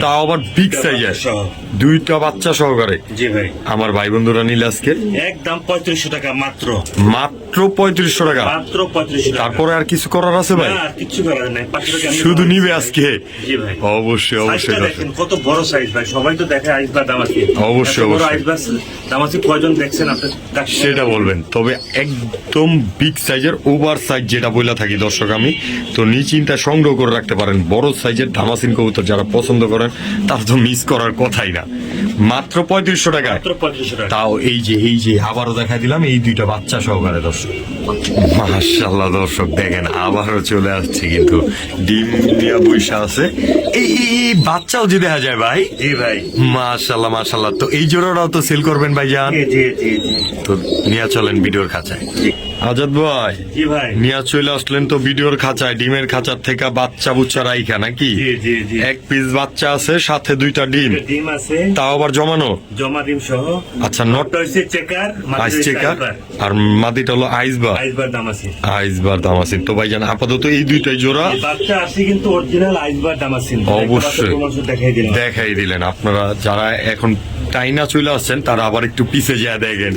তাও আবার বিগ সাইজের, সহ। দুইটা বাচ্চা সহকারে। জি ভাই, আমার ভাই বন্ধুরা নিলে আজকে একদম 3500 টাকা মাত্র। মাত্র 3500 টাকা। মাত্র 3500 টাকা। তারপরে আর কিছু করার আছে ভাই? না, আর কিছু করার নাই। 500 টাকা আমি শুধু কমাই নিবে দিচ্ছি আজকে। জি ভাই, অবশ্যই সাইজটা দেখেন কত বড় সাইজ ভাই। সবাই তো দেখে আইসবার দামাসি। অবশ্যই, এত বড় অবশ্যই। আইসবার দামাসি কয়জন দেখছেন আপনার? সেটা বলবেন। তবে একদম বিগ সাইজের, ওভার সাইজ যেটা বইলা থাকি দর্শক আমি, তো নিশ্চিন্তা সংগ্রহ করে রাখতে পারেন। বড় সাইজের ধামাসিন কবুতর যারা পছন্দ করেন তার তো মিস করার কথাই না। মাত্র 3500 টাকায়, মাত্র 3500 টাকা। তাও তাও এই যে আবারও দেখা দিলাম এই দুইটা বাচ্চা সহকারে দর্শক। মাশাআল্লাহ দর্শক দেখেন আবারও চলে আসছে কিন্তু ডিম দিয়া বৈশা আছে। এই বাচ্চাও যে দেখা যায় ভাই। জি ভাই। মাশাআল্লাহ। তো এই জোড়াটাও তো সেল করবেন ভাইজান? জি। তো নিয়ে চলেন ভিডিওর খাঁচায়। আজাদ ভাই, জি ভাই। নিয়ে চলে আসলেন তো ভিডিওর খাঁচায়, ডিমের খাঁচার থেকে বাচ্চা বুচ্চা রাইখা নাকি? জি। এক পিস বাচ্চা আছে, সাথে দুইটা ডিম, ডিম আছে, তাও আবার জমানো। জমা ডিম সহ। আচ্ছা, নট নটটা হচ্ছে চেকার, আইস চেকার, আর মাদিটা হলো আইসবার। আইসবার দামাসিন। আইসবার দামাসিন। তো ভাইজান আপাতত এই দুইটাই জোড়া এই বাচ্চা আসে কিন্তু অরিজিনাল আইসবার দামাসিন। অবশ্যই দেখাই দিলাম। দেখাই দিলেন। আপনারা যারা এখন টাইনা চলে আসছেন তারা আবার একটু পিছে যা দেখেন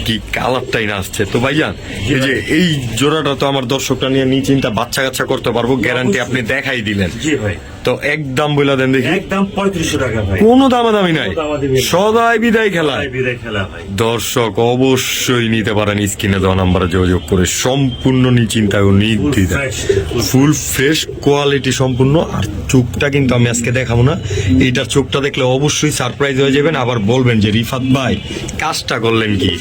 কি কালারটাই না আসছে। তো ভাইজান এই যে এই জোড়াটা তো আমার দর্শকরা নিয়ে নিশ্চিন্তা বাচ্চা কাচ্চা করতে পারবো, গ্যারান্টি আপনি দেখাই দিলেন। জি ভাই। তো একদম বলে দেন দেখি। একদম 3500 টাকা ভাই। কোনো দামাদামি নাই, সদাই বিদায় খেলা। বিদায় খেলা ভাই। দর্শক অবশ্যই নিতে পারেন স্ক্রিনে দেওয়া নাম্বারে যোগাযোগ করে, সম্পূর্ণ নিশ্চিন্তায় ও নির্দ্বিধায়, ফুল ফ্রেশ কোয়ালিটি সম্পূর্ণ। আর চোখটা কিন্তু আমি আজকে দেখাবো না, এইটার চোখটা দেখলে অবশ্যই সারপ্রাইজ হয়ে যাবেন, আবার বলবেন যে রিফাত ভাই কাজটা করলেন কি।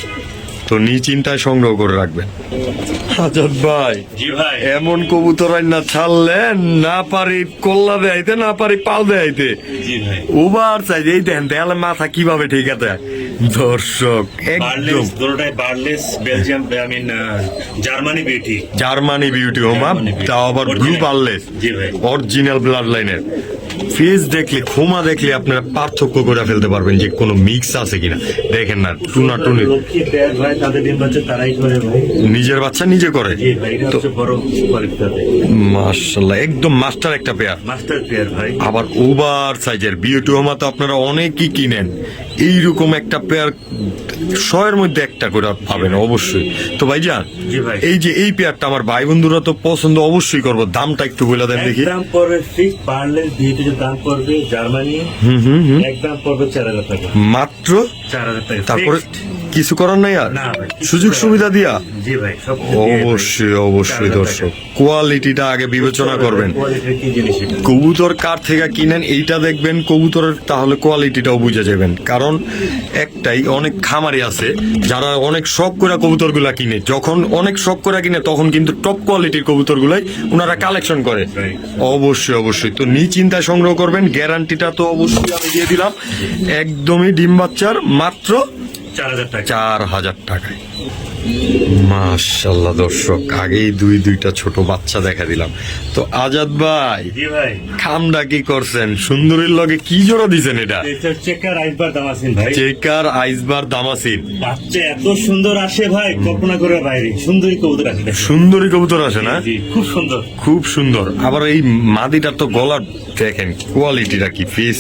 তো নিশ্চিন্তায় সংগ্রহ করে রাখবেন। আজাদ ভাই, জি ভাই। এমন কবুতর না ছাড়লেন, না পারি কল্লা দেয়াইতে, না পারি পাল দেয়াইতে। জি ভাই। ওভার সাইজ, এই দেখেন দেয়ালে মাথা কিভাবে ঠিক আছে দর্শক। একদম দুটোটাই বার্লেস, Belgium, Germany beauty. Germany beauty homer, Germany beauty। তাও আবার ব্লু Original। পারলেস, জি ভাই। অরিজিনাল ব্লাড লাইনের। ফেস দেখলে, খোমা দেখলে আপনারা পার্থক্য করে ফেলতে পারবেন যে কোনো মিক্স আছে কিনা। দেখেন না, টুনা টুনি লক্ষ্মী পেয়ার ভাই, তাদের ডিম বাচ্চা তারাই করে ভাই। নিজের বাচ্চা নিজে করে। জি ভাই, এটা তো হচ্ছে বড় কোয়ালিটি। মাশাআল্লাহ, একদম মাস্টার একটা পেয়ার। মাস্টার পেয়ার ভাই। আবার ওভার সাইজের বিউটি হোমা তো আপনারা অনেকই কিনেন, এইরকম একটা পেয়ার 100 এর মধ্যে একটা করে পাবেন অবশ্যই। তো ভাইজান জি ভাই। এই যে এই পেয়ারটা আমার ভাই বন্ধুরা তো পছন্দ অবশ্যই করবো, দামটা একটু বলে দেন দেখি। দাম পড়বে ফিক্স, বার্লেস বিউটির দাম পড়বে জার্মানি, একদম পড়বে 4000 টাকা মাত্র। 4000 টাকা। তারপরে Fixed। কিছু করার নাই আর, না ভাই, কিছু সুযোগ করার সুবিধা দিয়া। জি ভাই, সব অবশ্যই দর্শক কোয়ালিটিটা আগে বিবেচনা করবেন। কোয়ালিটি কি জিনিস এটা? কবুতর কার থেকে কিনেন এইটা দেখবেন কবুতরের, তাহলে কোয়ালিটিটাও বুঝে যাবেন। কারণ একটাই, অনেক খামারি আছে যারা অনেক শখ করে কবুতর গুলা কিনে, যখন অনেক শখ করে কিনে তখন কিন্তু টপ কোয়ালিটির কবুতর গুলাই ওনারা কালেকশন করে। অবশ্যই তো নিশ্চিন্তায় সংগ্রহ করবেন, গ্যারান্টিটা তো অবশ্যই আমি দিয়ে দিলাম। একদমই ডিম বাচ্চার মাত্র 4000 টাকা। 4000 টাকায়। মাশাআল্লাহ দর্শক, আগেই দুইটা ছোট বাচ্চা দেখা দিলাম। তো আজাদ ভাই, জি ভাই। খামটা কি করছেন? সুন্দরীর লগে কি জোড়া দিছেন এটা? এটা চেকার আইসবার দামাসিন ভাই। চেকার আইসবার দামাসিন। বাচ্চা এত সুন্দর আসে ভাই, কল্পনা করে বাইরে। সুন্দরী কবুতর আসে দেখেন। সুন্দরী কবুতর আসে না? জি, খুব সুন্দর। খুব সুন্দর। আবার এই মাদিটার তো গলার দেখেন কোয়ালিটিটা কি, ফেস,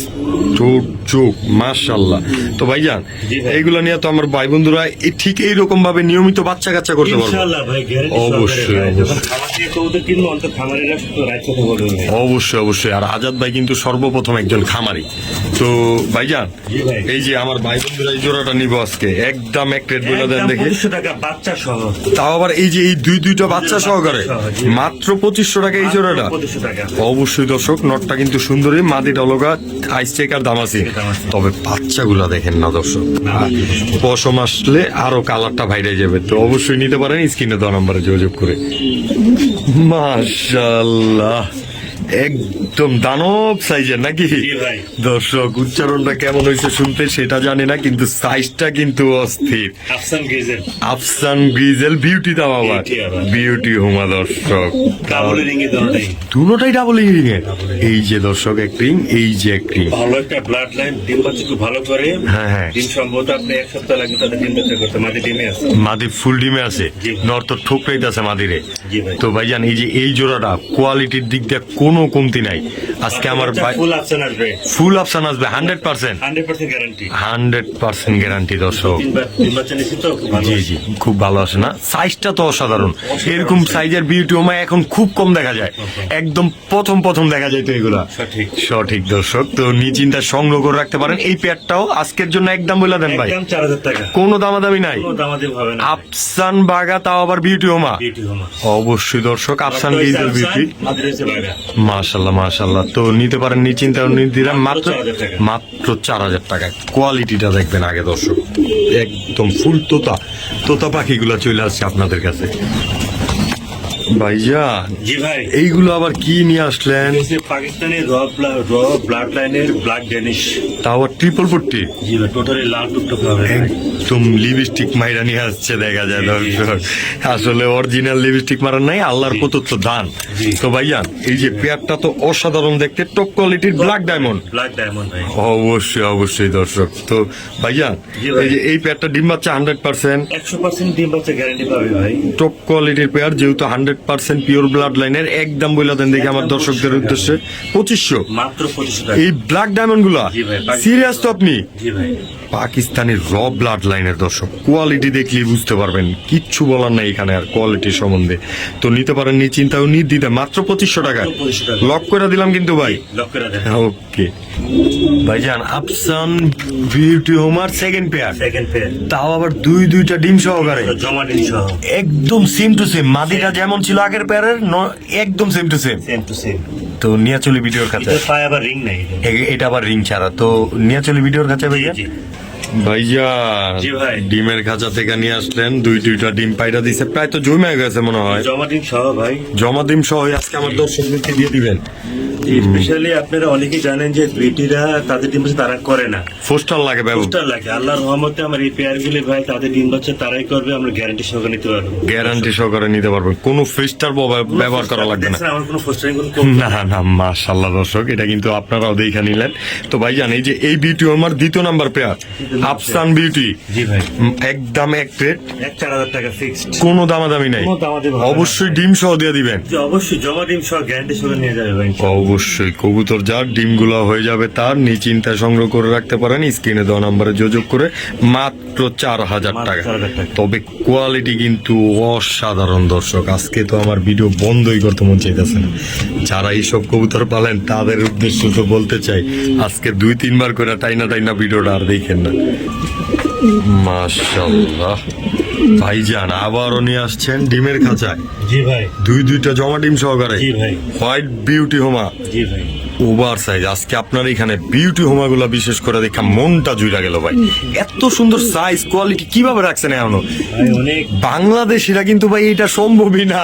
ঠোঁট, চোখ, মাশাআল্লাহ। তো ভাইজান জি ভাই। এইগুলা নিয়ে তো আমার ভাই বন্ধুরা ঠিক এইরকম ভাবে নিয়মিত বাচ্চা কাচ্চা করতে পারবো। ইনশাআল্লাহ ভাই, গ্যারান্টি অবশ্যই, সহকারে ভাই। যখন খামার থেকে কবুতর কিনবো অন্তত খামারেরা শুধু রাইট কথা বলবে ভাই। অবশ্যই। আর আজাদ ভাই কিন্তু সর্বপ্রথম একজন খামারি। তো ভাইজান জি ভাই। এই যে আমার ভাই বন্ধুরা এই জোড়াটা নিব আজকে, একদম এক রেট বলে দেন একদম দেখি। 2500 টাকা বাচ্চা সহ। তাও আবার এই যে এই দুইটা বাচ্চা সহকারে জি। মাত্র 2500 টাকা এই জোড়াটা। 2500 টাকা। অবশ্যই দর্শক, নটটা কিন্তু সুন্দরী, মাদিটা লগা আইস চেকার দামাসি। তবে বাচ্চাগুলা দেখেন না দর্শক, পশম আসলে আরো কালারটা বাইরে যাবে। তো অবশ্যই নিতে পারেন স্ক্রিনে দেওয়া নাম্বারে যোগাযোগ করে। মাশাআল্লাহ, একদম দানব সাইজের নাকি জি ভাই। দর্শক? উচ্চারণটা কেমন হয়েছে শুনতে সেটা জানি না, কিন্তু সাইজটা কিন্তু অস্থির। আফসান গ্রিজেল। আফসান গ্রিজেল বিউটি দাও আবার, Beauty আবার। বিউটি হোমা দর্শক। ডাবল রিং এর দরটাই। দুটোটাই ডাবল রিং এর। এই যে দর্শক এক রিং, এই যে এক রিং। ভালো একটা ব্লাড লাইন, ডিম বাচ্চা খুব ভালো করে। হ্যাঁ। ডিম সম্ভবত আপনি 1 সপ্তাহ লাগবে তাদের ডিম বাচ্চা করতে। মাঝে ডিমে আছে। মাদি ফুল ডিমে আছে, জি। নর তো ঠোকরাইতেছে মাদিরে। জি ভাই। তো ভাইজান এই যে এই জোড়াটা কোয়ালিটির দিক দিয়ে কোনো কমতি নাই। আজকে আমার ভাই ফুল আফসান আসবে। ফুল অপশন আসবে 100%। 100% গ্যারান্টি। 100% গ্যারান্টি দর্শক। ডিম বাচ্চা নিচ্ছি তো খুব ভালো। জি খুব ভালো আসে না, সাইজটা তো অসাধারণ। এরকম সাইজের বিউটি হোমা এখন খুব কম দেখা যায়, একদম প্রথম দেখা যায়। তো এগুলা সঠিক দর্শক। তো নিশ্চিন্তা সংগ্রহ করে রাখতে পারেন। এই পেয়ারটাও আজকের জন্য একদম বলে দেন ভাই, একদম 4000 টাকা। কোনো দামাদামি নাই। কোনো দামাদামি হবে না। আফসান বাগা, তাও আবার বিউটি হোমা। বিউটি হোমা। অবশ্যই দর্শক, আফসান ডিজেল বিউটি। মাদ্রাসা বাগা। মাশাল্লাহ মাশাল্লাহ। তো নিতে পারেন নিশ্চিন্তা দিলাম মাত্র 4,000 টাকা। মাত্র 4,000 টাকা। কোয়ালিটিটা দেখবেন আগে দর্শক, একদম ফুল তোতা তোতা পাখিগুলা চলে আসছে আপনাদের কাছে। ভাইজান জি ভাই, এইগুলো আবার কি নিয়ে আসলেন? পাকিস্তানি র ব্লাড লাইনের ব্ল্যাক ডেনিশ। তাও ট্রিপল পট্টি, জি ভাই, টোটালি লাল টুকটুক হবে ভাই। একদম লিপস্টিক মাইরা নিয়ে আসছে দেখা যায় দর্শক। আসলে অরিজিনাল লিপস্টিক মারার নাই, আল্লাহর প্রদত্ত দান। জি। তো ভাইজান এই যে পেয়ারটা তো অসাধারণ দেখতে, টপ কোয়ালিটির ব্ল্যাক ডায়মন্ড। ব্ল্যাক ডায়মন্ড ভাই, অবশ্যই অবশ্যই দর্শক। তো ভাইজান জি ভাই। এই যে এই পেয়ারটা ডিম বাচ্চা 100% 100% ডিম বাচ্চা গ্যারান্টি পাবে ভাই। টপ কোয়ালিটির পেয়ার, যেহেতু 100% পিওর ব্লাড লাইনের। একদম বলে দেন দেখি আমার দর্শকদের উদ্দেশ্যে 2500 মাত্র 2500 টাকা। এই ব্ল্যাক ডায়মন্ড গুলা। জি ভাই, সিরিয়াস তো আপনি? জি ভাই, পাকিস্তানি র ব্লাড লাইনের দর্শক, কোয়ালিটি দেখলেই বুঝতে পারবেন, কিচ্ছু বলার নাই এখানে আর কোয়ালিটি সম্বন্ধে। তো নিতে পারেন নিশ্চিন্তা ও নির্দ্বিধায় মাত্র 2500 টাকা। 2500 টাকা। লক করে দিলাম কিন্তু ভাই। লক করে দেন। ওকে ভাইজান, আফসান beauty homer second pair, second pair তাও আবার দুইটা ডিম সহকারে, জমা ডিম সহ, একদম সেম টু সেম। মাদিটা যেমন ছিল আগের পেয়ারের একদম same to same. Same to same. তো নিয়ে চলি ভিডিওর কাছে। এটা পায় আবার রিং নাই। এটা আবার রিং ছাড়া। তো নিয়ে চলি ভিডিওর কাছে ভাইয়া। জি, ভাইজান জি ভাই। ডিমের খাঁচা থেকে নিয়ে আসলেন, দুইটা ডিম পাইরা দিছে, প্রায় তো জমে গেছে মনে হয়। জমা ডিম সহ ভাই। জমা ডিম সহ আজকে আমার দর্শকদেরকে দিয়ে দিবেন। স্পেশালি আপনারা অনেকেই জানেন যে বিটিরা তাদের ডিম বাচ্চা তারা করে না, পোস্টার লাগে ব্যবহার, পোস্টার লাগে। আল্লাহর রহমতে আমার এই পেয়ার গুলি ভাই তাদের ডিম বাচ্চা তারাই করবে, আমরা গ্যারান্টি সহকারে নিতে পারবো। গ্যারান্টি সহকারে নিতে পারবেন, কোনো ফিল্টার ব্যবহার করা লাগবে না। দেখছেন, আমার কোনো পোস্টারিং কোনো না না মাশাআল্লাহ দর্শক, এটা কিন্তু আপনারাও দেখে নিলেন। তো ভাইজান এই যে এই বিউটি আমার দ্বিতীয় নাম্বার পেয়ার আফসান বিউটি, জি ভাই, একদম এক প্লেট, 4,000 টাকা ফিক্সড। কোনো দামাদামি নাই, কোনো দামাদামি হবে না। অবশ্যই ডিম সহ দিয়ে দিবেন। জি, অবশ্যই জমা ডিম সহ গ্যারান্টি সহকারে নিয়ে যাবে ভাই। অবশ্যই কবুতর যার ডিমগুলো হয়ে যাবে তার নিশ্চিন্তায় সংগ্রহ করে রাখতে পারেন স্ক্রিনে দেওয়া নাম্বারে যোগাযোগ করে মাত্র 4,000 টাকা। 4,000 টাকা। তবে কোয়ালিটি কিন্তু অসাধারণ দর্শক। আজকে তো আমার ভিডিও বন্ধই করতে মন চাইতেছে না। যারা এইসব কবুতর পালেন তাদের উদ্দেশ্য তো বলতে চাই, আজকে 2-3 বার করে টাইনা ভিডিওটা আর দেখেন না। মাশাআল্লাহ ভাইজান আবারও নিয়ে আসছেন ডিমের খাঁচায় জি ভাই, দুইটা জমা ডিম সহকারে জি ভাই, হোয়াইট বিউটি হোমা জি ভাই। Over size. আজকে আপনার এখানে বিউটি হোমাগুলো বিশেষ করে দেখা মনটা জুড়া গেল ভাই। এত সুন্দর সাইজ কোয়ালিটি কিভাবে রাখছেন এখনো? ভাই অনেক, বাংলাদেশিরা কিন্তু ভাই এটা সম্ভবই না,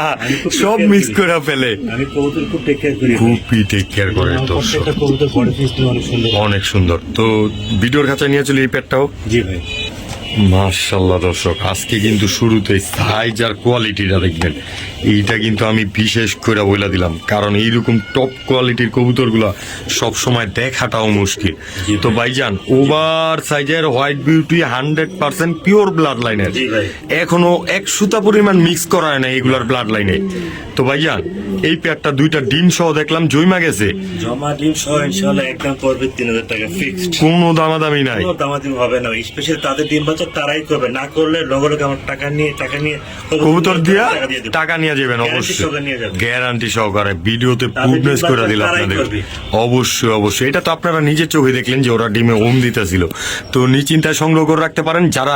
সব মিস করে ফেলে। আমি কবুতর খুব টেক কেয়ার করি। খুবই টেক কেয়ার করে দর্শক, প্রত্যেকটা কবুতর বডি সিস্টেম অনেক সুন্দর। অনেক সুন্দর। তো ভিডিওর কাছে নিয়ে চলি এই পেটটাও। জি ভাই, মাশাআল্লাহ দর্শক, আজকে কিন্তু শুরুতেই সাইজ আর কোয়ালিটিটা দেখবেন, এইটা কিন্তু আমি বিশেষ করে বলে দিলাম, কারণ এইরকম টপ কোয়ালিটির কবুতরগুলা সব সময় দেখাটাও মুশকিল। জি তো ভাইজান ওভার সাইজের হোয়াইট বিউটি 100% পিওর ব্লাড লাইনের, জি ভাই। এখনো এক সুতা পরিমাণ মিক্স করা হয় না এগুলার ব্লাড লাইনে। তো ভাইজান এই পেয়ারটা দুইটা ডিম সহ দেখলাম জৈমা গেছে, জমা ডিম সহ ইনশাআল্লাহ একদম পড়বে 3,000 টাকা ফিক্সড। কোনো দামাদামি নাই। কোনো দামাদামি হবে না, স্পেশাল তাদের ডিম বাচ্চা তারাই করবে, না করলে লগলগ আমার টাকা নিয়ে কবুতর দিয়া টাকা দিয়ে দেব। টাকা নিয়ে যাবেন, Guarantee অবশ্যই সহকারে নিয়ে যাবেন। গ্যারান্টি সহকারে ভিডিওতে তাদের প্রুফনেস ডিম করে বাচ্চা দিলাম তারাই আপনাদের। করবে। অবশ্যই এটা তো আপনারা নিজের চোখে দেখলেন যে ওরা ডিমে ওম দিতেছিল। তো নিশ্চিন্তায় সংগ্রহ করে রাখতে পারেন। যারা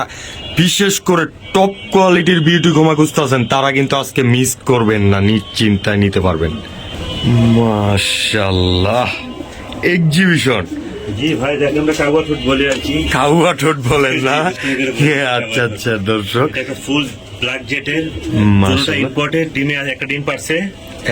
বিশেষ করে টপ কোয়ালিটির বিউটি ঘুমা খুঁজতেছেন তারা কিন্তু আজকে মিস করবেন না, নিশ্চিন্তায় নিতে পারবেন। মাশাআল্লাহ এক্সিবিশন জি ভাই, দেখেন আমরা কাগজ ফুট বলে আর কি। খাওয়া ঠোঁট বলেন না? আচ্ছা দর্শক, এটা একটা ফুল ব্ল্যাক জেটের, মাশাআল্লাহ। ইম্পোর্টেড ডিমে আর একটা ডিম পারছে,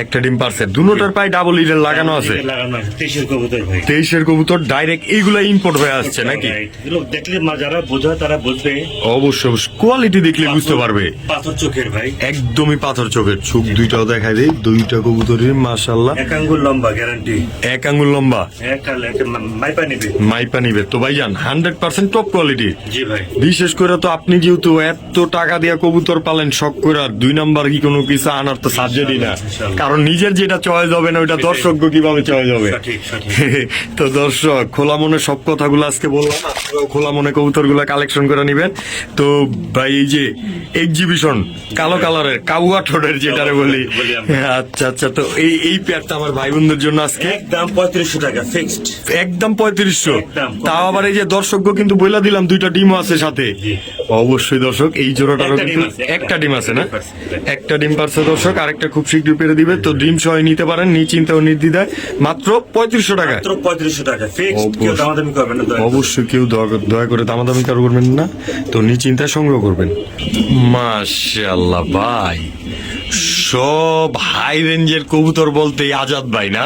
একটা ডিম পারছে, দুটোটার পায়ে ডাবল ইডের লাগানো আছে। লাগানো আছে 23 কবুতর ভাই। 23 কবুতর ডাইরেক্ট এইগুলা ইম্পোর্ট হয়ে আসছে নাকি? Right. এগুলো দেখলে যারা বোঝায় তারা বুঝবে। অবশ্যই কোয়ালিটি দেখলে বুঝতে পারবে। পাথর চোখের ভাই, একদমই পাথর চোখের। চোখ দুইটাও দেখাই দেই, দুইটা কবুতরের মাশাআল্লাহ এক আঙ্গুল লম্বা গ্যারান্টি, এক আঙ্গুল লম্বা, মাইপা নিবে। মাইপা নিবে। তো ভাইজান 100% টপ কোয়ালিটি। জি ভাই, বিশেষ করে তো আপনি যেহেতু এত টাকা দিয়ে কবুতর পালেন, শখ করে 2 নাম্বার কি কোনো কিছু আনার তো সাবজেক্টই না, ইনশাআল্লাহ। কারণ নিজের যেটা চয়েস হবে না ওইটা দর্শক কিভাবে চয়েস হবে? সঠিক সঠিক। তো দর্শক খোলা মনে সব কথাগুলো আজকে বললাম, আপনারাও খোলা মনে কবুতরগুলো কালেকশন করে নিবেন। তো ভাই এই যে এক্সিবিশন কালো কালারের কাউয়া ঠোঁটের যেটারে বলি, বলি আমরা। আচ্ছা তো এই পেয়ারটা আমার ভাই বোনদের জন্য আজকে একদম 3500 টাকা ফিক্সড। একদম 3500। একদম। তাও আবার এই যে দর্শককে কিন্তু বইলা দিলাম দুইটা ডিমও আছে সাথে। জি। অবশ্যই দর্শক এই জোড়াটারও একটা কিন্তু ডিম আছে, একটা ডিম আছে না? একটা ডিম পারছে। একটা ডিম পারছে দর্শক, আরেকটা খুব শীঘ্রই পেরে দিবে। তো ডিম সহ নিতে পারেন নিশ্চিন্তে ও নির্দ্বিধায় মাত্র 3500 টাকা। মাত্র 3500 টাকা ফিক্সড, কেউ দামাদামি করবেন না দয়া করে। অবশ্যই কেউ দয়া করে দামাদামি করবেন না, তো নিশ্চিন্তায় সংগ্রহ করবেন। মাশাআল্লাহ ভাই, সব হাই রেঞ্জের কবুতর বলতে আজাদ ভাই না?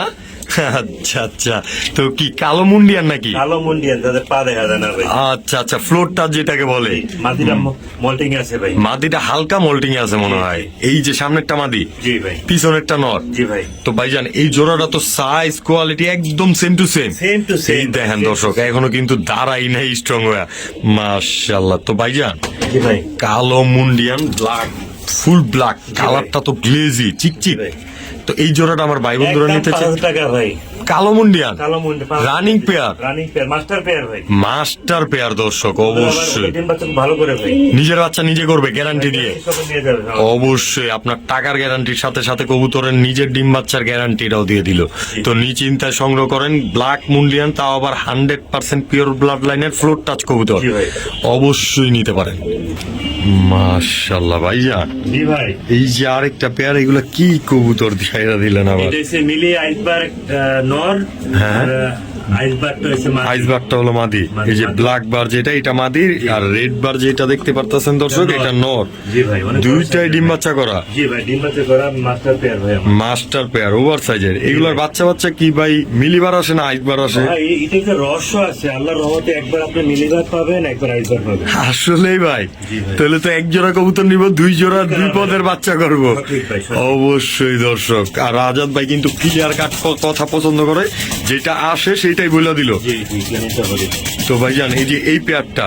আচ্ছা আচ্ছা, তো কি কালো মুন্ডিয়ান নাকি? কালো মুন্ডিয়ান, তাদের পা দেখা যায় না ভাই। আচ্ছা আচ্ছা, ফ্লোরটা যেটাকে বলে মাদিটা মল্টিং আছে ভাই। মাদিটা হালকা মোল্টিং আছে মনে হয়। এই যে সামনেরটা মাদি, জি ভাই। পিছনেরটা নর। জি ভাই। তো ভাইজান এই জোড়াটা তো সাইজ কোয়ালিটি একদম same to same. Same to same. এই দেখেন দর্শক, এখনো কিন্তু দাঁড়াই নাই স্ট্রং হয়ে। মাশাআল্লাহ। তো ভাইজান জি ভাই। কালো মুন্ডিয়ান ব্ল্যাক, ফুল ব্ল্যাক, কালারটা তো গ্লেজি চিকচিক। ভাই। তো এই জোড়াটা আমার ভাই বন্ধুরা একদম নিতে চায়। 5000 টাকা ভাই। কালো মুন্ডিয়ান কালো মুন্ডিয়ান running pair, running pair, master pair ভাই। মাস্টার পেয়ার দর্শক অবশ্যই। ডিম বাচ্চা ভালো করে ভাই। নিজের বাচ্চা নিজে করবে গ্যারান্টি দিয়ে। সব নিয়ে যাবে। অবশ্যই আপনার টাকার গ্যারান্টির সাথে সাথে কবুতরের নিজের ডিম বাচ্চার গ্যারান্টিটাও দিয়ে দিল। তো নিশ্চিন্তায় সংগ্রহ করেন ব্ল্যাক মুন্ডিয়ান, তাও আবার 100% পিওর ব্লাড লাইনের ফ্লোর টাচ কবুতর। জি ভাই। অবশ্যই নিতে পারেন। মাশাআল্লাহ ভাইজান, জি ভাই। এই যে আরেকটা পেয়ার, এগুলা কি কবুতর দিশাইরা দিলেন আবার? এটা হচ্ছে মিলি আইসবার্গ নর, হ্যাঁ। আর আইসবার্গটা হচ্ছে মাদি। আইসবারটা হলো মাদি, এই যে ব্ল্যাক বার যেটা এটা মাদি, আর রেড বার যেটা দেখতে পারতেছেন দর্শক এটা নর। জি ভাই। অনেক দুইটাই বড় ডিম size বাচ্চা করা, জি ভাই। ডিম বাচ্চা করা মাস্টার পেয়ার ভাই আমার। মাস্টার পেয়ার ওভার সাইজের। এগুলার বাচ্চা বাচ্চা কি ভাই মিলিবার আসে না আইসবার আসে? ভাই এটা একটা রহস্য আছে, আল্লাহর রহমতে একবার আপনি মিলিবার পাবেন, একবার আইসবার পাবেন। আসলেই ভাই, জি ভাই। তাহলে তো এক জোড়া কবুতর নিব, দুই জোড়া দুই পদের বাচ্চা করব। সঠিক ভাই, সঠিক। অবশ্যই দর্শক। আর আজাদ ভাই কিন্তু ক্লিয়ার কাট কথা পছন্দ করে, যেটা আসে সেটাই বলে দিল। জি জি, ক্লিয়ারটা বলি। তো ভাইজান এই যে এই পেয়ারটা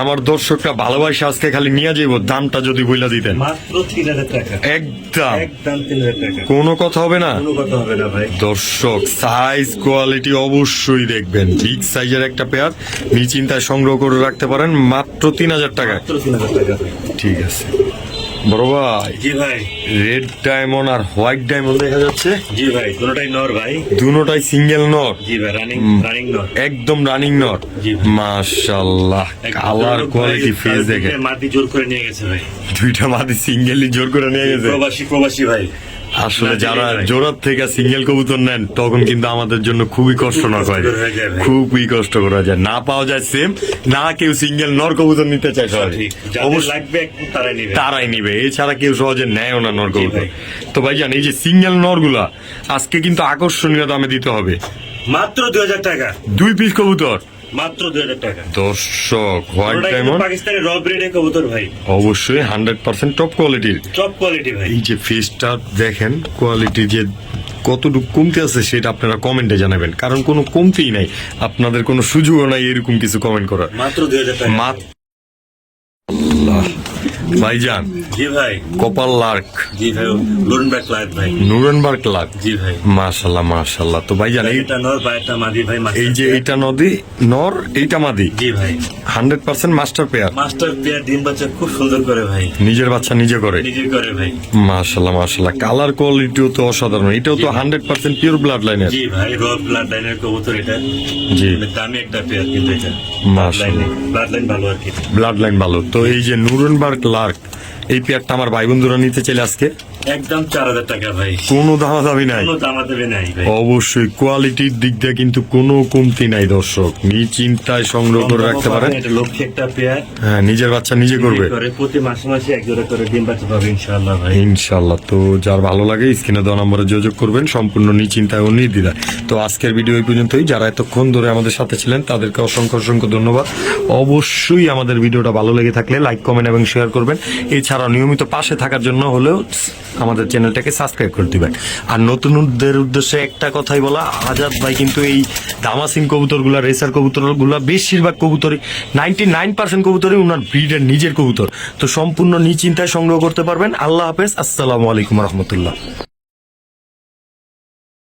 আমার দর্শকরা ভালোবাসে আজকে খালি নিয়ে যাইব, দামটা যদি বইলা দিতেন। মাত্র 3000 টাকা। একদম একদম 3000 টাকা। কোনো কথা হবে না কোনো কথা হবে না ভাই। দর্শক। সাইজ কোয়ালিটি অবশ্যই দেখবেন, বিগ সাইজের একটা পেয়ার নিশ্চিন্তায় সংগ্রহ করে রাখতে পারেন মাত্র 3000 টাকা। মাত্র 3000 টাকা ভাই। ঠিক আছে বড় ভাই, জি ভাই। রেড ডায়মন্ড আর হোয়াইট ডায়মন্ড দেখা যাচ্ছে, জি ভাই, দুটোটাই নর ভাই। দুটোটাই সিঙ্গেল নর, জি ভাই, রানিং রানিং নর। একদম রানিং নর। জি ভাই। মাশাআল্লাহ, কালার কোয়ালিটি ফেস দেখে। মাটি জোর করে নিয়ে গেছে ভাই। দুইটা মাদি সিঙ্গেলই জোর করে নিয়ে গেছে। প্রবাসী ভাই। আসলে না, যারা ভাই। জোড়ার থেকে সিঙ্গেল কবুতর নেন তখন কিন্তু আমাদের জন্য খুবই কষ্টকর হয়, কষ্টকর হয়ে যায় ভাই। খুবই কষ্ট করা যায়। না পাওয়া যায় সেম, না কেউ সিঙ্গেল নর কবুতর নিতে চায় সবাই, ঠিক। যাদের অবশ্যই লাগবে একটু তারাই নিবে। তারাই নিবে, এছাড়া কেউ সহজে নেয়ও না নর কবুতর। ভাই। তো ভাইজান এই যে সিঙ্গেল নর গুলা আজকে কিন্তু আকর্ষণীয় দামে দিতে হবে। মাত্র 2000 টাকা। 2 পিস কবুতর মাত্র 2000 টাকা। দর্শক হোয়াইট ওটা কিন্তু ডায়মন্ড পাকিস্তানি র ব্রিডের কবুতর ভাই। অবশ্যই 100% টপ কোয়ালিটির। টপ কোয়ালিটি ভাই। এই যে ফেসটা দেখেন, কোয়ালিটি যে কতটুকু কমতে আছে সেটা আপনারা কমেন্টে জানাবেন, কারণ কোনো কমতেই নাই, আপনাদের কোনো সুযোগও নাই এরকম কিছু কমেন্ট করার। মাত্র 2000 টাকা। আল্লাহ ভাইজান, জি ভাই। কপাল লার্ক, জি ভাই, লুরেনবার্গ লাইভ ভাই। Nuremberg lark. জি ভাই। মাশাআল্লাহ মাশাআল্লাহ। তো ভাইজান এটা নর বা এটা মাদি ভাই। এই যে এইটা নদী নর, এইটা মাদি, জি ভাই। 100% মাস্টার পেয়ার। মাস্টার পেয়ার, ডিম বাচ্চা খুব সুন্দর করে ভাই। নিজের বাচ্চা নিজে করে। নিজে করে ভাই। মাশাআল্লাহ মাশাআল্লাহ। কালার কোয়ালিটিও তো অসাধারণ, এটাও তো 100% পিওর ব্লাড লাইনের। জি ভাই, র ব্লাড লাইনের কবুতর এটা। জি অনেক দামি একটা পেয়ার কিন্তু এটা। মাশাআল্লাহ, ব্লাড লাইন ভালো আর কি। ব্লাড লাইন ভালো। তো এই যে নুরেনবার্গ লার্ক, এই পেয়ারটা আমার ভাই বন্ধুরা নিতে চাইলে আজকে একদম 4000 টাকা ভাই। কোনো দামাদামি নাই, কোনো দামাদামি নাই ভাই। অবশ্যই কোয়ালিটির দিক দিয়ে কিন্তু কোনো কমতি নাই দর্শক, নিশ্চিন্তায় সংগ্রহ করে রাখতে পারেন। এটা লক্ষ্যে একটা পেয়ার। হ্যাঁ, নিজের বাচ্চা নিজে করবে করে প্রতি মাসে মাসে এক জোড়া করে ডিম বাচ্চা পাবে ইনশাআল্লাহ ভাই। ইনশাল্লাহ। তো যার ভালো লাগে স্ক্রিনে দেওয়া নম্বরে যোগাযোগ করবেন, সম্পূর্ণ নিশ্চিন্তায় ও নির্দ্বিধায়। তো আজকের ভিডিও এই পর্যন্তই। যারা এতক্ষণ ধরে আমাদের সাথে ছিলেন তাদেরকে অসংখ্য অসংখ্য ধন্যবাদ। অবশ্যই আমাদের ভিডিওটা ভালো লেগে থাকলে লাইক কমেন্ট এবং শেয়ার করবেন। এছাড়া নিয়মিত পাশে থাকার জন্য হলেও আমাদের চ্যানেলটাকে সাবস্ক্রাইব করে দিবেন। আর নতুনদের উদ্দেশ্যে একটা কথাই বলা, আজাদ ভাই কিন্তু এই দামাসিন কবুতরগুলা, রেসার কবুতরগুলা, বেশিরভাগ কবুতরই 99% কবুতরই উনার ব্রিডের নিজের কবুতর। তো সম্পূর্ণ নিশ্চিন্তায় সংগ্রহ করতে পারবেন। আল্লাহ হাফেজ, আসসালামু আলাইকুম রহমতুল্লাহ।